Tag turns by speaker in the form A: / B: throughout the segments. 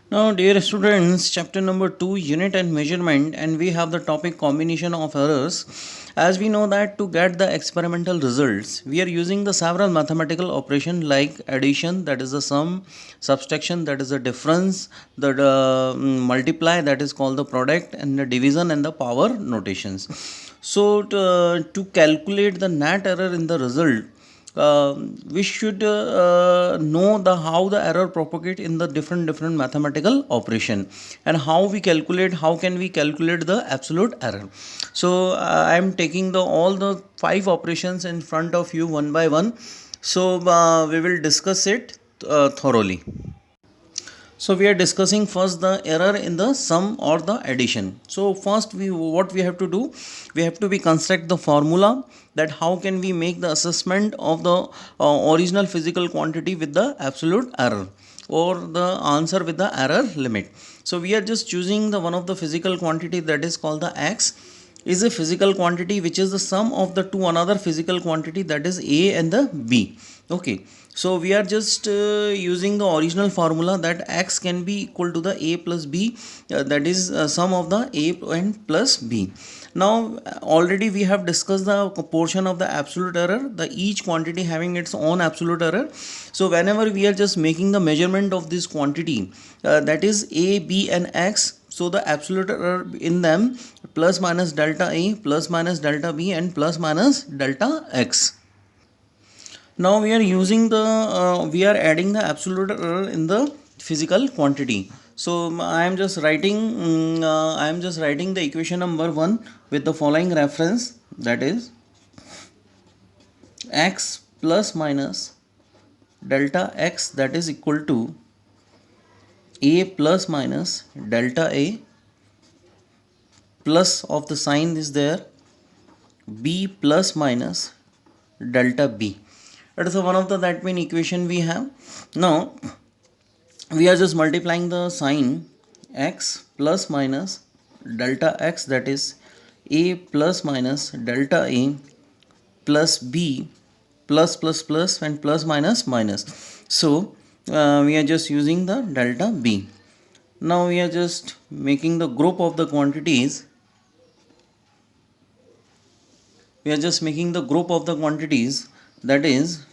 A: Now, dear students, chapter number 2, unit and measurement, and we have the topic combination of errors. As we know that to get the experimental results, we are using the several mathematical operation like addition, that is the sum, subtraction, that is the difference, the multiply, that is called the product, and the division and the power notations. So, to calculate the net error in the result, we should know the how the error propagate in the different mathematical operation, and how can we calculate the absolute error. So I am taking the all the five operations in front of you one by one. So we will discuss it thoroughly. So we are discussing first the error in the sum or the addition. So first what we have to do, we have to be construct the formula that how can we make the assessment of the original physical quantity with the absolute error, or the answer with the error limit. So we are just choosing the one of the physical quantity, that is called the x, is a physical quantity which is the sum of the two another physical quantity, that is a and the b. Okay, so we are just using the original formula that x can be equal to the a plus b, that is sum of the a and plus b. Now already we have discussed the portion of the absolute error, the each quantity having its own absolute error. So whenever we are just making the measurement of this quantity, that is a, b and x, so the absolute error in them plus minus delta a, plus minus delta b, and plus minus delta x. Now we are using the we are adding the absolute error in the physical quantity. So I am just writing the equation number 1 with the following reference, that is x plus minus delta x, that is equal to a plus minus delta a, plus of the sign is there, b plus minus delta b. That is one of the that mean equation we have. Now we are just multiplying the sign, x plus minus delta x, that is a plus minus delta a, plus b plus and plus minus minus. So we are just using the delta b. Now we are just making the group of the quantities. We are just making the group of the quantities, that is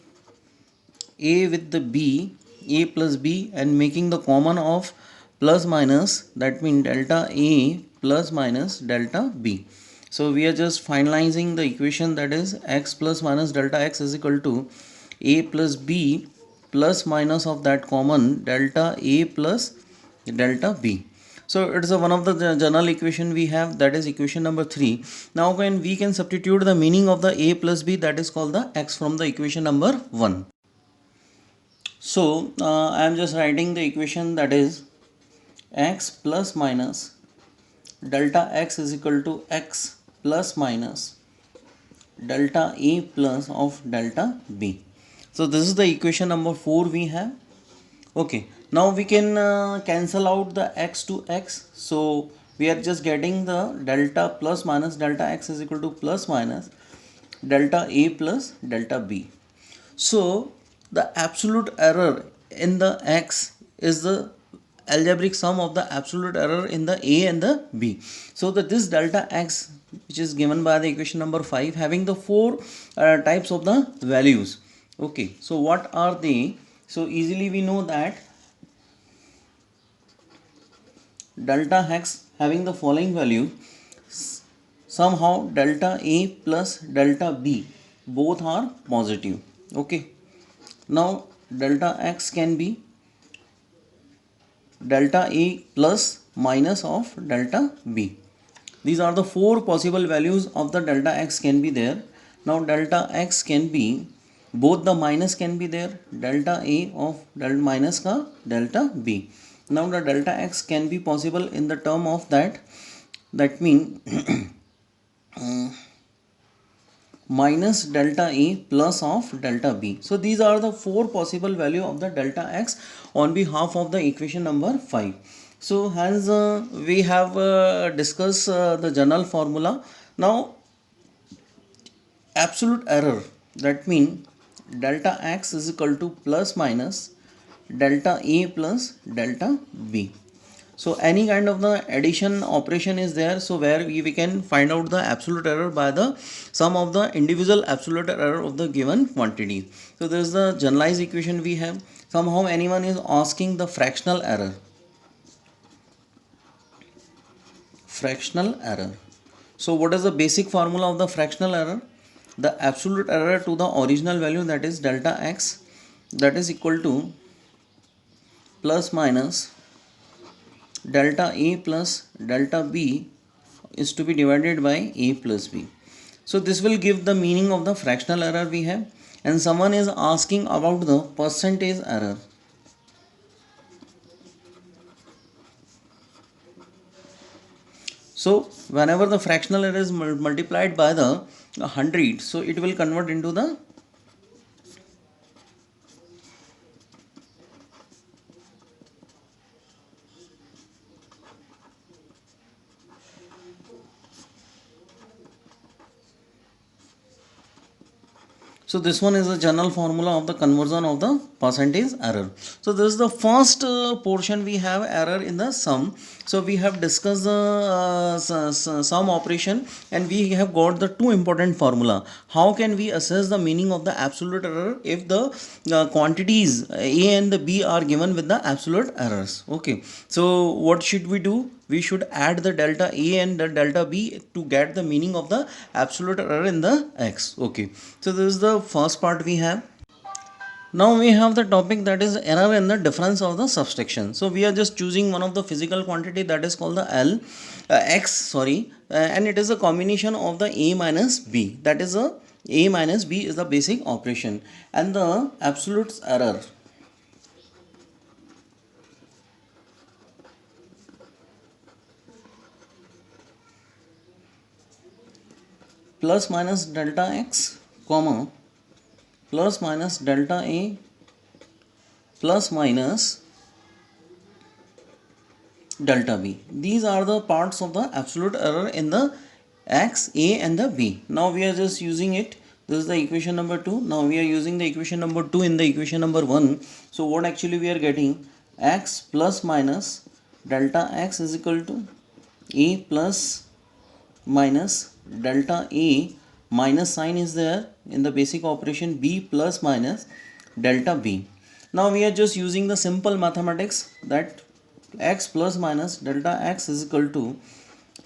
A: a with the b, a plus b, and making the common of plus minus, that means delta a plus minus delta b. So we are just finalizing the equation, that is x plus minus delta x is equal to a plus b plus minus of that common delta a plus delta b. So it is one of the general equation we have, that is equation number 3. Now we can substitute the meaning of the a plus b, that is called the x, from the equation number 1. So I am just writing the equation, that is x plus minus delta x is equal to x plus minus delta a plus of delta b. So this is the equation number 4 we have. Okay, now we can cancel out the x to x. So we are just getting the delta plus minus delta x is equal to plus minus delta a plus delta b. So the absolute error in the x is the algebraic sum of the absolute error in the a and the b. So that this delta x, which is given by the equation number 5, having the four types of the values. Okay, so what are they? So easily we know that delta x having the following value, somehow delta a plus delta b both are positive. Okay, now delta x can be delta a plus minus of delta b. These are the four possible values of the delta x can be there. Now delta x can be, both the minus can be there, delta a of delta minus ka delta b. Now the delta x can be possible in the term of that mean minus delta a plus of delta b. So these are the four possible value of the delta x on behalf of the equation number 5. So hence we have discussed the general formula. Now absolute error, that mean delta x is equal to plus minus delta a plus delta b. So any kind of the addition operation is there, so where we can find out the absolute error by the sum of the individual absolute error of the given quantity. So this is the generalized equation we have. Somehow anyone is asking the fractional error. Fractional error. So what is the basic formula of the fractional error? The absolute error to the original value, that is delta x, that is equal to plus minus delta a plus delta b is to be divided by a plus b. So this will give the meaning of the fractional error we have. And someone is asking about the percentage error. So whenever the fractional error is multiplied by the 100, so it will convert into the So this one is the general formula of the conversion of the percentage error. So this is the first portion we have error in the sum. So we have discussed the sum operation, and we have got the two important formula. How can we assess the meaning of the absolute error if the quantities A and the B are given with the absolute errors? Okay. So what should we do? We should add the delta A and the delta B to get the meaning of the absolute error in the x. Okay, so this is the first part we have. Now we have the topic, that is error in the difference of the subtraction. So we are just choosing one of the physical quantity, that is called the and it is a combination of the A minus B. That is A minus B is the basic operation, and the absolute error plus minus delta x, comma plus minus delta A plus minus delta B. These are the parts of the absolute error in the x, A and the B. Now we are just using it. This is the equation number 2. Now we are using the equation number 2 in the equation number 1. So what actually we are getting? X plus minus delta x is equal to A plus minus delta A, minus sign is there in the basic operation, B plus minus delta B. Now we are just using the simple mathematics, that x plus minus delta x is equal to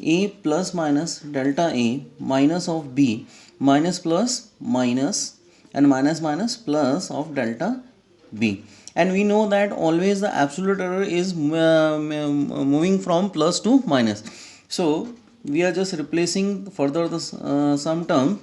A: A plus minus delta A minus of B minus plus minus and minus minus plus of delta B. And we know that always the absolute error is moving from plus to minus. So we are just replacing further the sum term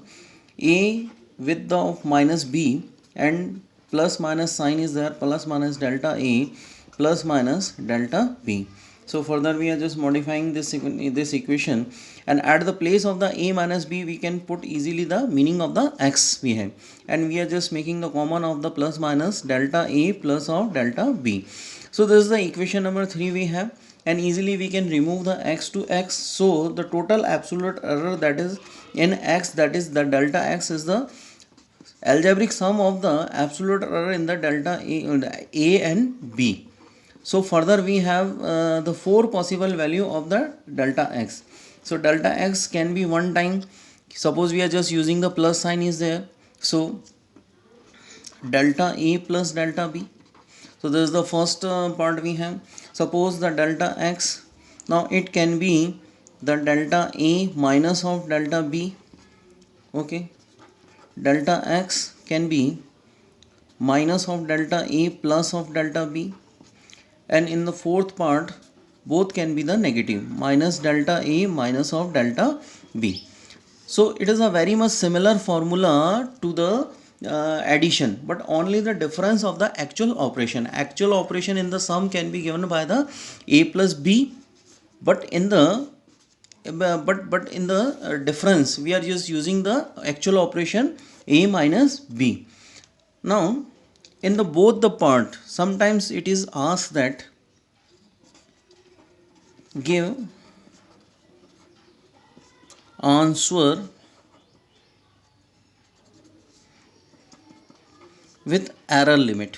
A: A with the of minus B, and plus minus sign is there, plus minus delta A plus minus delta B. So further we are just modifying this equation, and at the place of the A minus B we can put easily the meaning of the x we have, and we are just making the common of the plus minus delta A plus of delta B. So this is the equation number 3 we have, and easily we can remove the x to x. So the total absolute error, that is in x, that is the delta x, is the algebraic sum of the absolute error in the delta A and B. So further we have the 4 possible value of the delta x. So delta x can be one time, suppose we are just using the plus sign is there, so delta A plus delta B. So this is the first part we have. Suppose the delta x, now it can be the delta A minus of delta B. Okay, delta x can be minus of delta A plus of delta B, and in the fourth part both can be the negative, minus delta A minus of delta B. So it is a very much similar formula to the addition, but only the difference of the actual operation. Actual operation in the sum can be given by the A plus B, but in the difference we are just using the actual operation A minus B. Now in the both the part, sometimes it is asked that give answer with error limit.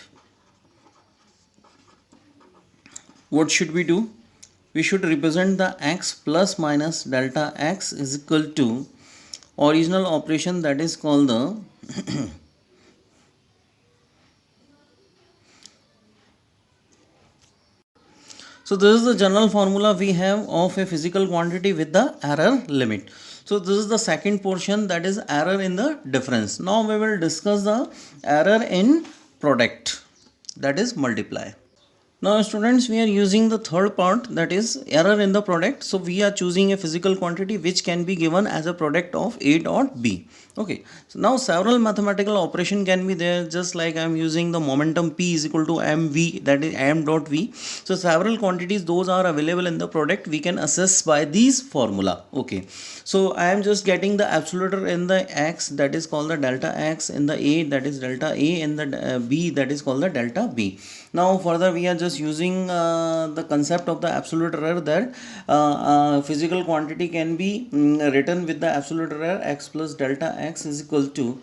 A: What should we do? we should represent the x plus minus delta x is equal to original operation, that is called the so this is the general formula we have of a physical quantity with the error limit. So this is the second portion, that is error in the difference. Now we will discuss the error in product, that is multiply. Now students, we are using the third part, that is error in the product. So we are choosing a physical quantity which can be given as a product of A dot B. Okay, so now several mathematical operation can be there, just like I am using the momentum P is equal to mv, that is m dot v. So several quantities those are available in the product, we can assess by these formula. Okay, so I am just getting the absolute in the x, that is called the delta x, in the A, that is delta A, in the B, that is called the delta B. Now further we are just using the concept of the absolute error, that physical quantity can be written with the absolute error x plus delta x is equal to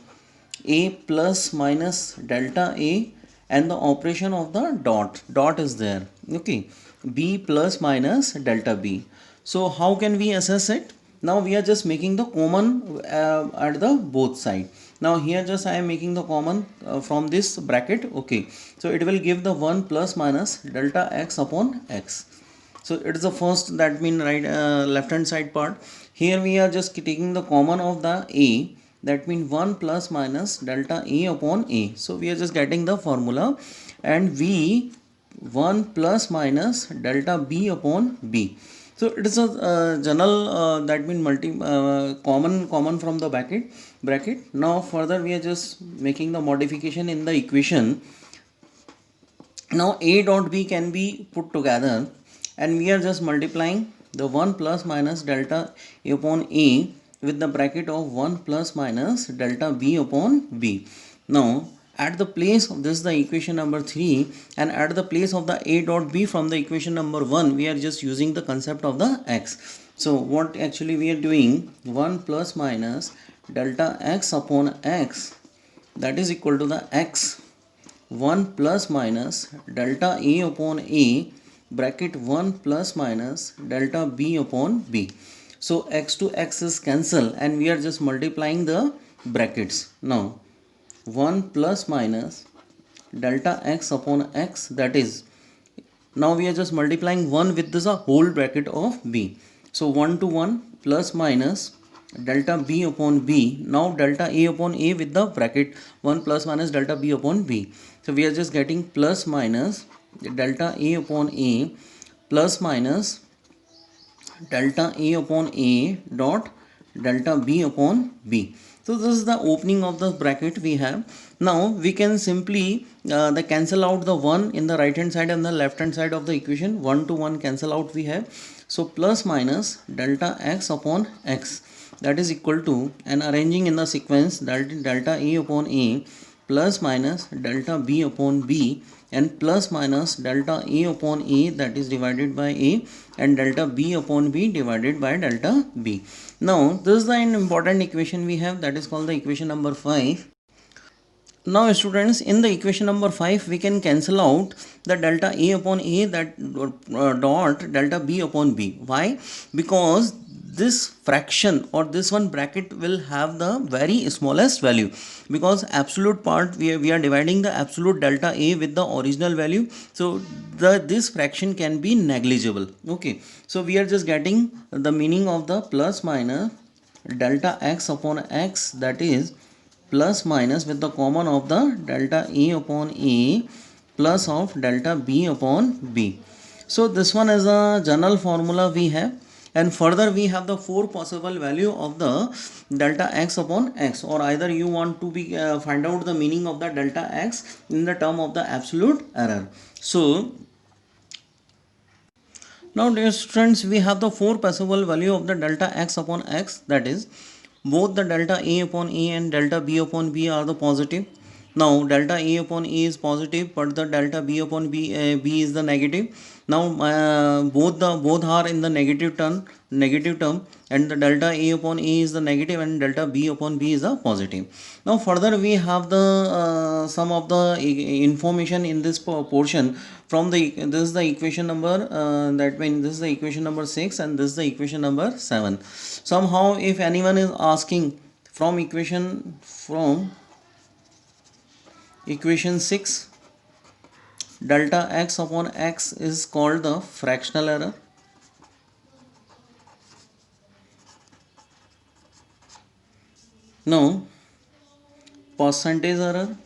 A: A plus minus delta A, and the operation of the dot is there. Okay, B plus minus delta B. So how can we assess it? Now we are just making the common at the both side. Now here just I am making the common from this bracket. Okay, so it will give the 1 plus minus delta x upon x. So it is the first, that mean right left hand side part. Here we are just taking the common of the A, that means 1 plus minus delta A upon A. So we are just getting the formula, and V 1 plus minus delta B upon B. So it is a general that means common from the bracket. Now further we are just making the modification in the equation. Now A dot B can be put together, and we are just multiplying the 1 plus minus delta A upon A with the bracket of 1 plus minus delta B upon B. Now at the place of this, the equation number 3, and at the place of the A dot B from the equation number 1, we are just using the concept of the x. So what actually we are doing, 1 plus minus delta x upon x, that is equal to the x 1 plus minus delta A upon A bracket 1 plus minus delta B upon B. So x to x is cancel, and we are just multiplying the brackets. Now 1 plus minus delta x upon x, that is, now we are just multiplying 1 with this whole bracket of B. So 1 to 1 plus minus delta B upon B. Now delta A upon A with the bracket 1 plus minus delta B upon B. So we are just getting plus minus delta A upon A plus minus delta A upon A dot delta B upon B. So this is the opening of the bracket we have. Now we can simply cancel out the 1 in the right hand side and the left hand side of the equation. 1 to 1 cancel out we have. So plus minus delta x upon x, that is equal to, and arranging in the sequence, delta A upon A plus minus delta B upon B, and plus minus delta A upon A, that is divided by A, and delta B upon B divided by delta B. Now this is the important equation we have, that is called the equation number 5. Now students, in the equation number 5 we can cancel out the delta A upon A, that dot delta B upon B. Why? Because this fraction or this one bracket will have the very smallest value, because absolute part we are dividing the absolute delta A with the original value, so this fraction can be negligible. Okay, so we are just getting the meaning of the plus minus delta x upon x, that is plus minus with the common of the delta A upon A plus of delta B upon B. So this one is a general formula we have, and further we have the 4 possible value of the delta x upon x, or either you want to be find out the meaning of the delta x in the term of the absolute error. So now dear students, we have the 4 possible value of the delta x upon x, that is both the delta A upon A and delta B upon B are the positive. Now delta A upon A is positive, but the delta B upon B is the negative. Now both are in the negative term, and the delta A upon A is the negative and delta B upon B is the positive. Now further we have the some of the information in this portion from the this is the equation number that means this is the equation number 6 and this is the equation number 7. Somehow if anyone is asking from equation 6, delta x upon x is called the fractional error. Now percentage error,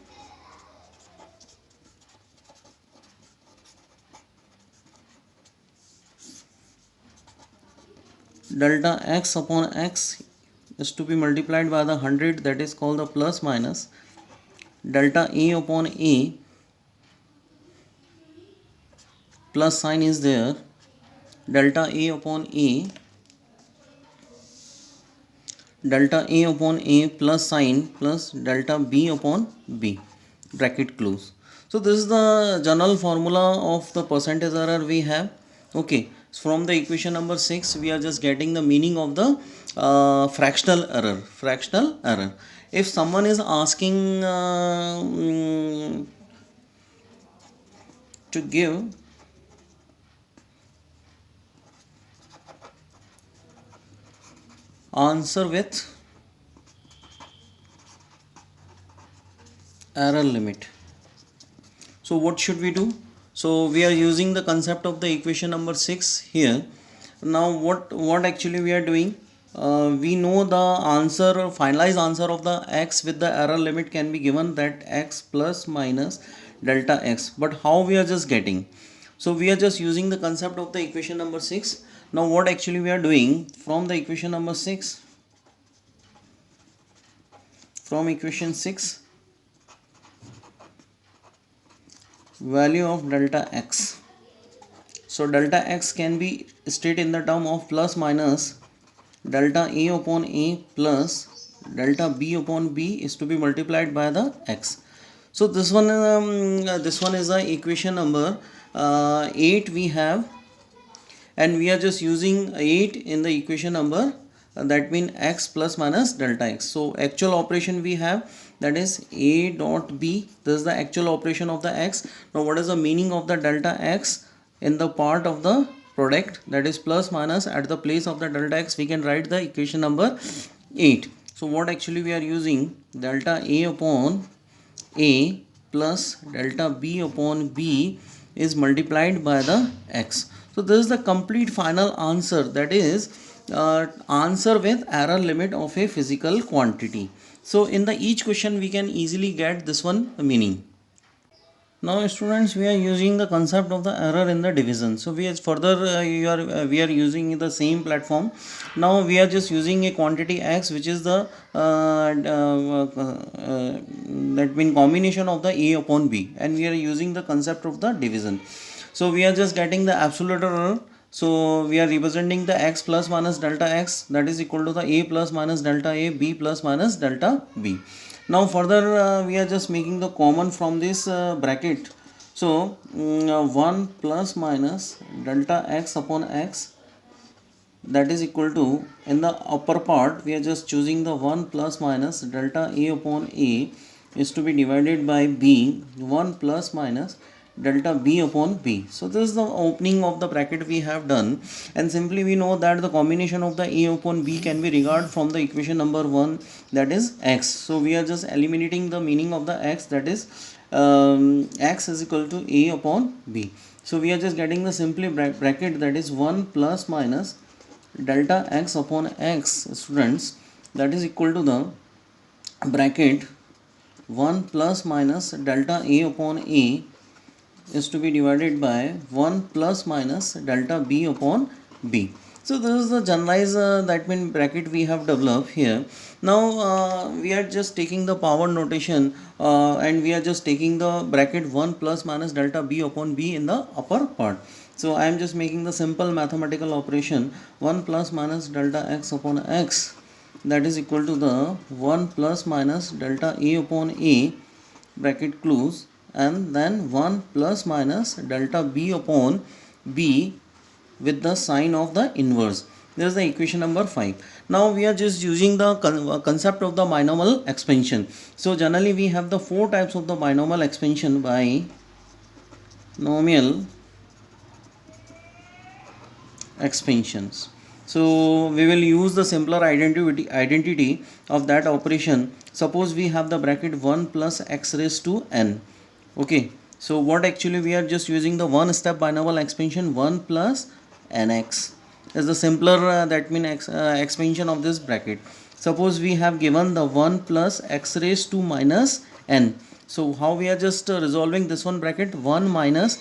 A: delta x upon x is to be multiplied by the 100, that is called the plus minus. Delta A upon A, plus sign is there. Delta A upon A, delta A upon A plus sign plus delta B upon B, bracket close. So this is the general formula of the percentage error we have. Okay, so from the equation number 6 we are just getting the meaning of the fractional error. If someone is asking to give answer with error limit, so what should we do? So we are using the concept of the equation number 6 here. Now what actually we are doing, we know the answer, finalized answer of the x with the error limit can be given, that x plus minus delta x, but how we are just getting? So we are just using the concept of the equation number 6. Now what actually we are doing, from the equation number 6, from equation 6, value of delta x. So delta x can be stated in the term of plus minus delta A upon A plus delta B upon B is to be multiplied by the x. So this one is the equation number 8 we have, and we are just using 8 in the equation number, that means x plus minus delta x. So actual operation we have, that is A dot B, this is the actual operation of the x. Now what is the meaning of the delta x in the part of the product, that is plus minus, at the place of the delta x we can write the equation number 8. So what actually we are using, delta A upon A plus delta B upon B is multiplied by the x. So this is the complete final answer, that is answer with error limit of a physical quantity. So in the each question we can easily get this one meaning. Now students, we are using the concept of the error in the division. So we are further we are using the same platform. Now we are just using a quantity x, which is the that mean combination of the A upon B, and we are using the concept of the division. So we are just getting the absolute error. So we are representing the x plus minus delta x, that is equal to the A plus minus delta A, B plus minus delta B. Now further we are just making the common from this bracket. So 1 plus minus delta x upon x, that is equal to, in the upper part we are just choosing the 1 plus minus delta A upon A is to be divided by B, 1 plus minus delta B upon B. So this is the opening of the bracket we have done, and simply we know that the combination of the A upon B can be regarded from the equation number 1, that is x. So we are just eliminating the meaning of the x, that is x is equal to A upon B. So we are just getting the simply bracket, that is 1 plus minus delta x upon x, students, that is equal to the bracket 1 plus minus delta A upon A is to be divided by 1 plus minus delta B upon B. So this is the generalized that mean bracket we have developed here. Now we are just taking the power notation and we are just taking the bracket 1 plus minus delta B upon B in the upper part. So I am just making the simple mathematical operation, 1 plus minus delta x upon x, that is equal to the 1 plus minus delta A upon A bracket close, and then 1 plus minus delta b upon b with the sign of the inverse. This is the equation number 5. Now we are just using the concept of the binomial expansion. So generally we have the 4 types of the binomial expansion: binomial expansions. So we will use the simpler identity of that operation. Suppose we have the bracket 1 plus x raised to n. Okay, so what actually we are just using the one step binomial expansion. 1 plus nx is the simpler that means expansion of this bracket. Suppose we have given the 1 plus x raised to minus n. So how we are just resolving this one bracket? 1 minus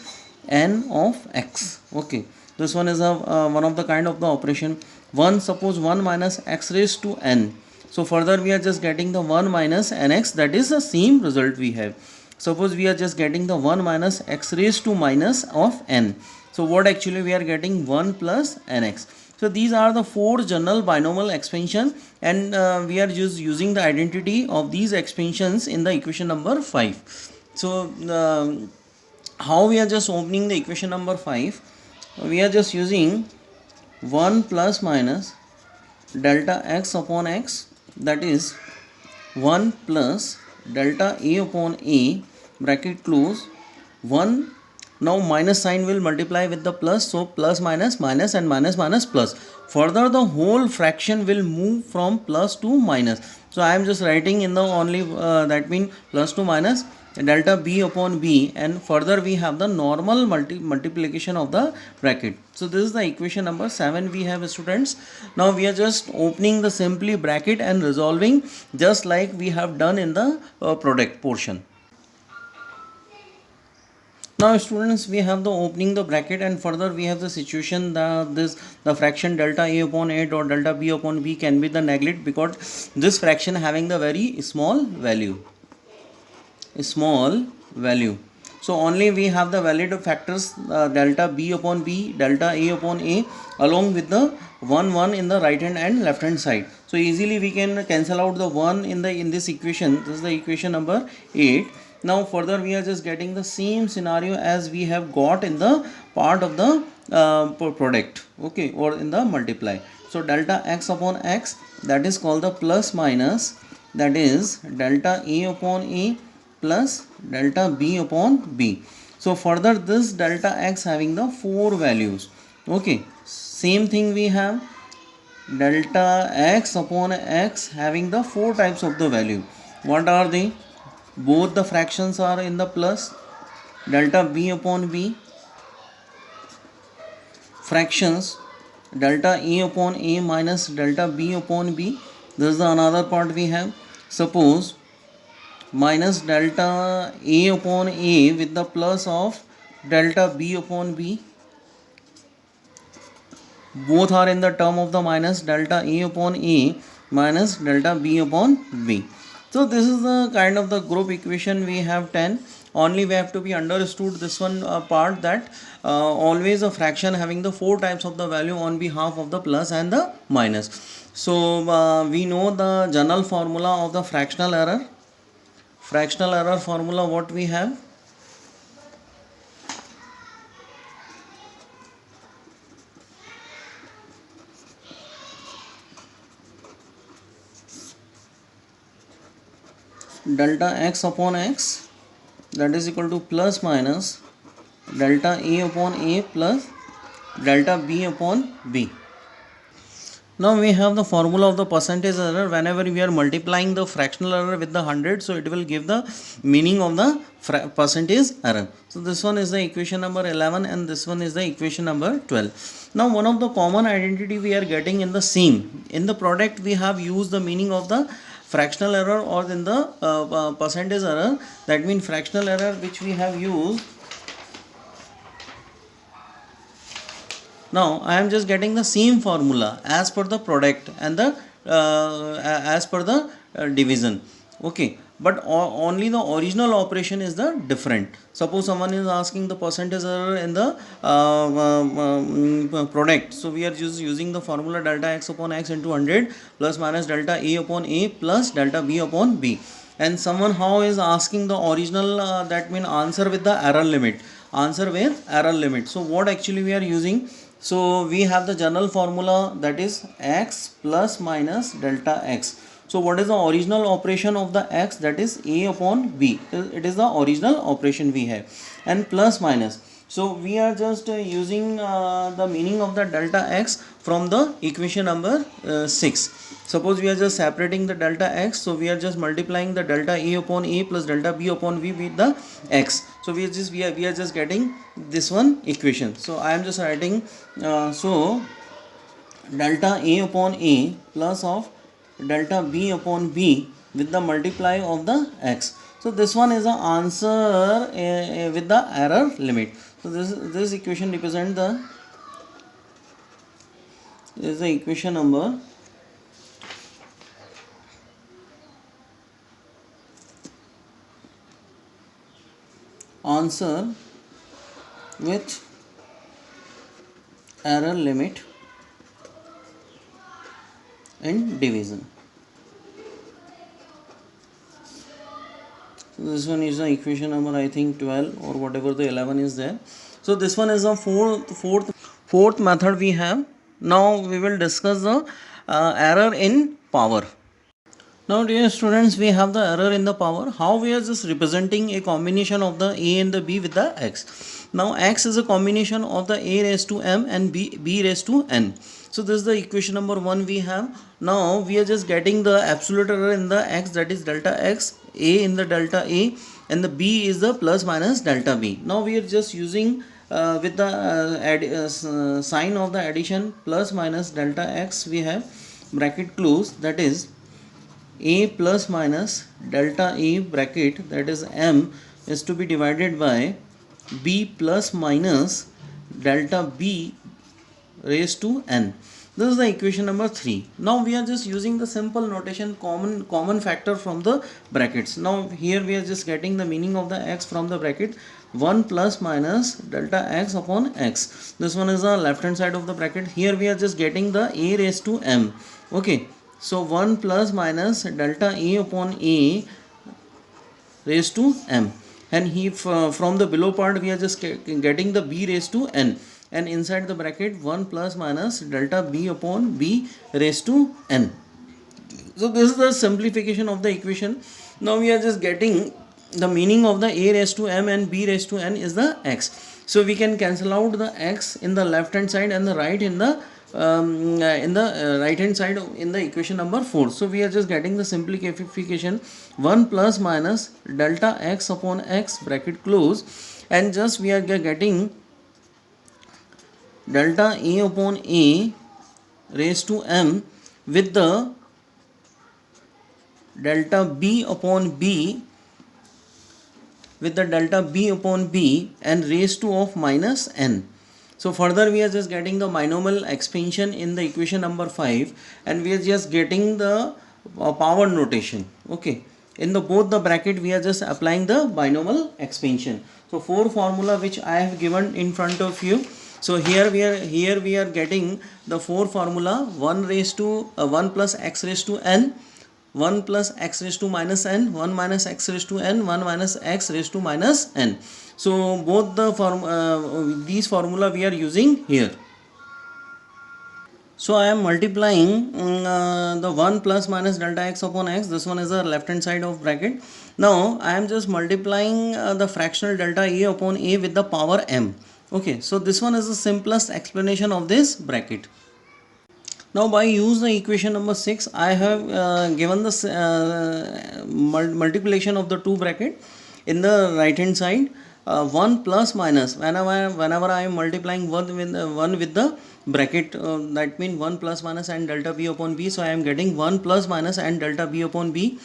A: n of x. Okay, this one is a one of the kind of the operation. 1, suppose 1 minus x raised to n. So further we are just getting the 1 minus nx, that is the same result we have. Suppose we are just getting the 1 minus x raised to minus of n. So what actually we are getting? 1 plus nx. So these are the 4 general binomial expansion, and we are just using the identity of these expansions in the equation number 5. So how we are just opening the equation number 5? We are just using 1 plus minus delta x upon x, that is 1 plus delta a upon a bracket close 1. Now minus sign will multiply with the plus, so plus minus minus and minus minus plus. Further the whole fraction will move from plus to minus. So I am just writing in the only that means plus to minus delta b upon b, and further we have the normal multiplication of the bracket. So this is the equation number 7 we have, students. Now we are just opening the simply bracket and resolving just like we have done in the product portion. Now students, we have the opening the bracket, and further we have the situation that the fraction delta a upon a or delta b upon b can be the neglect, because this fraction having the very small value. So only we have the valid factors delta b upon b, delta a upon a, along with the 1 in the right hand and left hand side. So easily we can cancel out the 1 in this equation. This is the equation number 8. Now further we are just getting the same scenario as we have got in the part of the product, okay, or in the multiply. So delta x upon x, that is called the plus minus, that is delta a upon a plus delta b upon b. So further this delta x having the 4 values. Okay, same thing we have delta x upon x having the 4 types of the value. What are they? Both the fractions are in the plus. Delta b upon b, fractions delta a upon a minus delta b upon b. This is the another part we have. Suppose minus delta a upon a with the plus of delta b upon b. Both are in the term of the minus delta a upon a minus delta b upon b. So this is the kind of the group equation we have 10. Only we have to be understood this one part, that always a fraction having the 4 types of the value on behalf of the plus and the minus. So we know the general formula of the fractional error. Fractional error formula what we have? Delta x upon x, that is equal to plus minus delta a upon a plus delta b upon b. Now we have the formula of the percentage error. Whenever we are multiplying the fractional error with the 100, so it will give the meaning of the percentage error. So this one is the equation number 11 and this one is the equation number 12. Now one of the common identity we are getting in the same. In the product we have used the meaning of the fractional error, or in the percentage error, that means fractional error which we have used. Now I am just getting the same formula as per the product and the as per the division. Okay, but only the original operation is the different. Suppose someone is asking the percentage error in the product, so we are just using the formula delta x upon x into 100 plus minus delta a upon a plus delta b upon b. and someone how is asking the original, that mean answer with the error limit, answer with error limit. So what actually we are using? So we have the general formula, that is x plus minus delta x. So what is the original operation of the x? That is a upon b. It is the original operation we have, and plus minus. So we are just using the meaning of the delta x from the equation number 6. Suppose we are just separating the delta x, so we are just multiplying the delta a upon a plus delta b upon v with the x. So we are just getting this one equation. So I am just writing so delta a upon a plus of delta b upon b with the multiply of the x. So this one is the answer with the error limit. So this equation represent the, this is the equation number answer with error limit in division. So this one is the equation number, I think 12 or whatever the 11 is there. So this one is the fourth method we have. Now we will discuss the error in power. Now dear students, we have the error in the power. How we are just representing a combination of the a and the b with the x. Now x is a combination of the a raised to m and b raised to n. So this is the equation number 1 we have. Now we are just getting the absolute error in the x, that is delta x, a in the delta a, and the b is the plus minus delta b. Now we are just using with the sign of the addition, plus minus delta x, we have bracket close, that is a plus minus delta a bracket, that is m, is to be divided by b plus minus delta b raised to n. This is the equation number 3. Now we are just using the simple notation, common factor from the brackets. Now here we are just getting the meaning of the x from the bracket, 1 plus minus delta x upon x. This one is the left hand side of the bracket. Here we are just getting the a raised to m. Okay, so 1 plus minus delta a upon a raised to m, and from the below part we are just getting the b raised to n, and inside the bracket 1 plus minus delta b upon b raised to n. So this is the simplification of the equation. Now we are just getting the meaning of the a raised to m and b raised to n is the x. So we can cancel out the x in the left hand side and the right in the right hand side in the equation number 4. So we are just getting the simplification, 1 plus minus delta x upon x bracket close, and just we are getting delta a upon a raised to m with the delta b upon b and raised to of minus n. So further we are just getting the binomial expansion in the equation number 5, and we are just getting the power notation. Okay, in the both the bracket we are just applying the binomial expansion. So 4 formula which I have given in front of you. So here we are getting the 4 formula, 1 raised to 1 plus x raised to n, 1 plus x raised to minus n, 1 minus x raised to n, 1 minus x raised to minus n. So both the these formula we are using here. So I am multiplying the 1 plus minus delta x upon x. This one is the left hand side of bracket. Now I am just multiplying the fractional delta a upon a with the power m. Okay, so this one is the simplest explanation of this bracket. Now by use the equation number 6, I have given the multiplication of the two bracket in the right hand side. 1 plus minus, whenever I am multiplying one with the bracket, that means 1 plus minus and delta b upon b. So I am getting 1 plus minus and delta b upon b,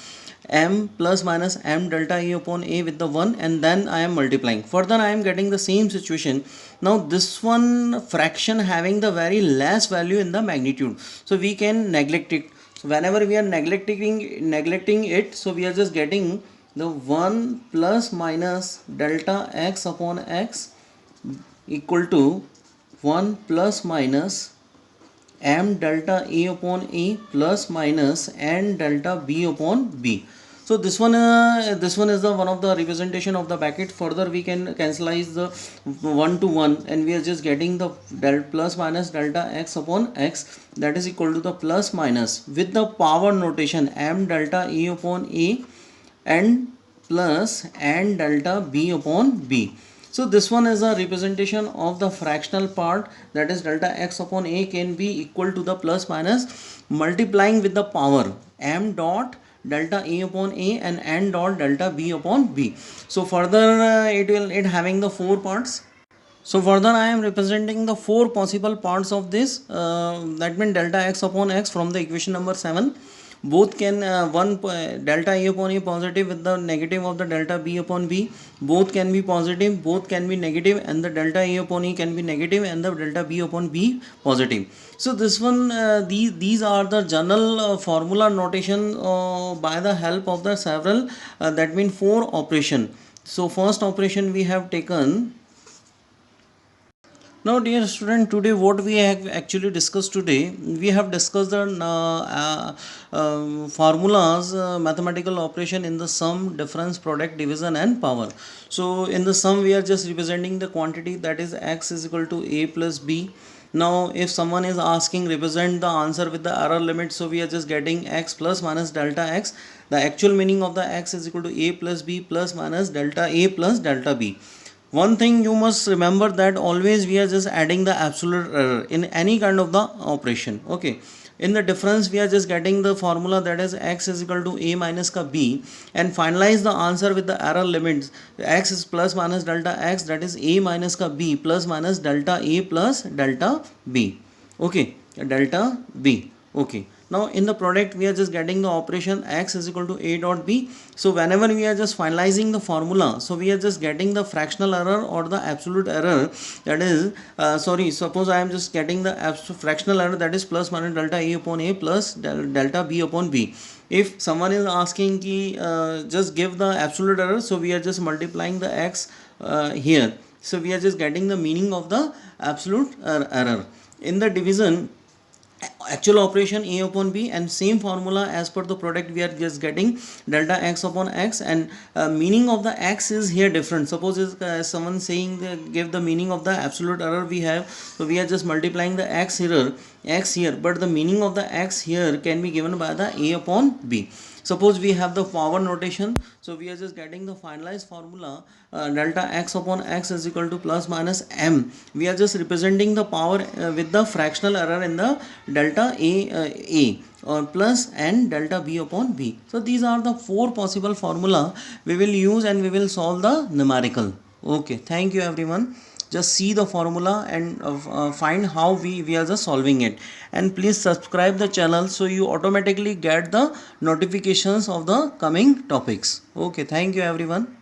A: m plus minus m delta a upon a with the 1, and then I am multiplying. Further I am getting the same situation. Now this one fraction having the very less value in the magnitude, so we can neglect it. So whenever we are neglecting it, so we are just getting the 1 plus minus delta x upon x equal to 1 plus minus m delta a upon a plus minus n delta b upon b. So this one is the one of the representation of the bracket. Further we can cancelize the 1 to 1, and we are just getting the del plus minus delta x upon x, that is equal to the plus minus with the power notation m delta a upon a and plus n delta b upon b. So this one is a representation of the fractional part, that is delta x upon a can be equal to the plus minus multiplying with the power m dot delta a upon a and n dot delta b upon b. So further it having the four parts. So further I am representing the four possible parts of this, that means delta x upon x from the equation number 7. Both can delta a upon a positive with the negative of the delta b upon b. Both can be positive, both can be negative, and the delta a upon a can be negative and the delta b upon b positive. So this one, these are the general formula notation by the help of the several, that means four operation. So first operation we have taken. Now dear student, today what we have actually discussed today, we have discussed the formulas, mathematical operation in the sum, difference, product, division and power. So in the sum we are just representing the quantity, that is x is equal to a plus b. Now if someone is asking represent the answer with the error limit, so we are just getting x plus minus delta x. The actual meaning of the x is equal to a plus b plus minus delta a plus delta b. One thing you must remember, that always we are just adding the absolute error in any kind of the operation. Okay, in the difference we are just getting the formula, that is x is equal to a minus ka b, and finalize the answer with the error limits. X is plus minus delta x, that is a minus ka b plus minus delta a plus delta b. Okay, delta b. Okay, now in the product we are just getting the operation x is equal to a dot b. So whenever we are just finalizing the formula, so we are just getting the fractional error or the absolute error, that is suppose I am just getting the fractional error, that is plus minus delta a upon a plus delta b upon b. If someone is asking ki just give the absolute error, so we are just multiplying the x here, so we are just getting the meaning of the absolute error. In the division, actual operation a upon b, and same formula as per the product, we are just getting delta x upon x, and meaning of the x is here different. Suppose someone saying give the meaning of the absolute error we have, so we are just multiplying the x here, but the meaning of the x here can be given by the a upon b. Suppose we have the power notation, so we are just getting the finalized formula, delta x upon x is equal to plus minus m. We are just representing the power with the fractional error in the delta a or plus and delta b upon b. So these are the four possible formula we will use, and we will solve the numerical. Okay, thank you everyone. Just see the formula and find how we are just solving it, and please subscribe the channel so you automatically get the notifications of the coming topics. Okay, thank you everyone.